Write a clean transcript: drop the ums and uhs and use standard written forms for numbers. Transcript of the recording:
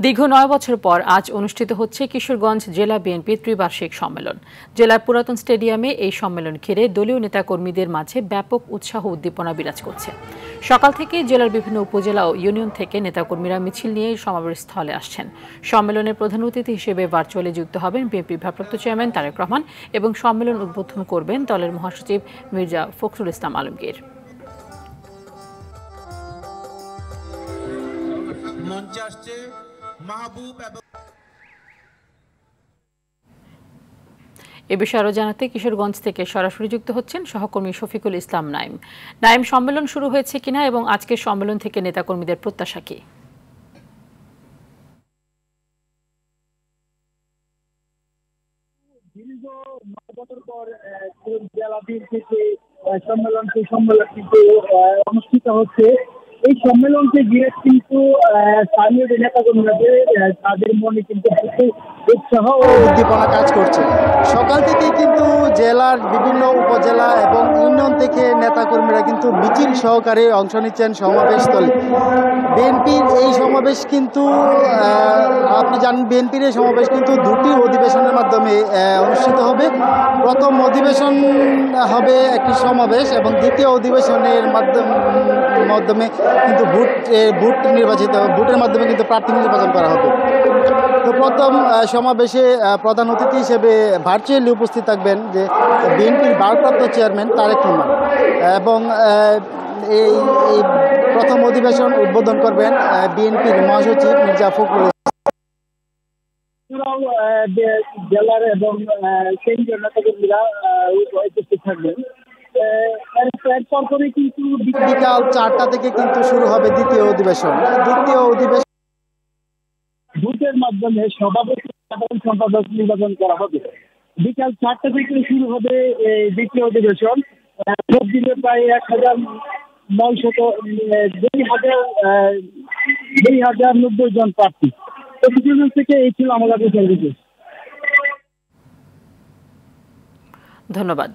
দীর্ঘ ৯ বছর পর আজ অনুষ্ঠিত হচ্ছে কিশোরগঞ্জ জেলা বিএনপির ত্রিবার্ষিক সম্মেলন। জেলার পুরাতন স্টেডিয়ামে এই সম্মেলন ঘিরে দলীয় নেতাকর্মীদের মাঝে ব্যাপক উৎসাহ উদ্দীপনা বিরাজ করছে। সকাল থেকে জেলার বিভিন্ন উপজেলা ও ইউনিয়ন থেকে নেতাকর্মীরা মিছিল নিয়ে সমাবেশ স্থলে আসছেন। সম্মেলনের প্রধান অতিথি হিসেবে ভার্চুয়ালি যুক্ত হবেন বিএনপির ভারপ্রাপ্ত চেয়ারম্যান তারেক রহমান এবং সম্মেলন উদ্বোধন করবেন দলের মহাসচিব মির্জা ফখরুল ইসলাম আলমগীর। এ বিষয়ে আরো জানাতে কিশোরগঞ্জ থেকে সরাসরি যুক্ত হচ্ছেন সহকর্মী শফিকুল ইসলাম নাইম। নাইম, সম্মেলন শুরু হয়েছে কিনা এবং আজকের সম্মেলন থেকে নেতাকর্মীদের প্রত্যাশা কি? দীর্ঘ ৯ বছর পর জেলা বিএনপিতে সম্মেলন কিন্তু অনুষ্ঠিত হচ্ছে। এই সম্মেলনকে ঘিরে কিন্তু স্থানীয় যে নেতাকর্মীরা তাদের মনে কিন্তু উৎসাহ ও উদ্দীপনা কাজ করছে। সকাল থেকে কিন্তু জেলার বিভিন্ন উপজেলা এবং ইউনিয়ন থেকে নেতাকর্মীরা কিন্তু মিছিল সহকারে অংশ নিচ্ছেন সমাবেশস্থলে। বিএনপির এই সমাবেশ কিন্তু আপনি জানেন, বিএনপির এই সমাবেশ কিন্তু দুটি অধিবেশনের মাধ্যমে অনুষ্ঠিত হবে। প্রথম অধিবেশন হবে একটি সমাবেশ এবং দ্বিতীয় অধিবেশনের মাধ্যমে কিন্তু ভোটের মাধ্যমে কিন্তু প্রার্থী নির্বাচন করা হবে। তো প্রথম সমাবেশে প্রধান অতিথি হিসেবে ভার্চুয়ালি উপস্থিত থাকবেন যে বিএনপির ভারপ্রাপ্ত চেয়ারম্যান তারেক রহমান এবং এই প্রথম অধিবেশন উদ্বোধন করবেন বিএনপির মহাসচিব মির্জা ফখরুল। জেলার এবং কেন্দ্রীয় নেতাকর্মীরা উপস্থিত থাকবেন। এরপরে কিন্তু বিকাল ৪টা থেকে কিন্তু শুরু হবে দ্বিতীয় অধিবেশন। ভোটের মাধ্যমে সভাপতি সাধারণ সম্পাদক নির্বাচন করা হবে। বিকাল ৪টা থেকে শুরু হবে দ্বিতীয় অধিবেশন। ভোট দিলে প্রায় ২,০৯০ জন প্রার্থী। তো কিশোরগঞ্জ থেকে এই ছিল আমাদের সার্ভিস। ধন্যবাদ।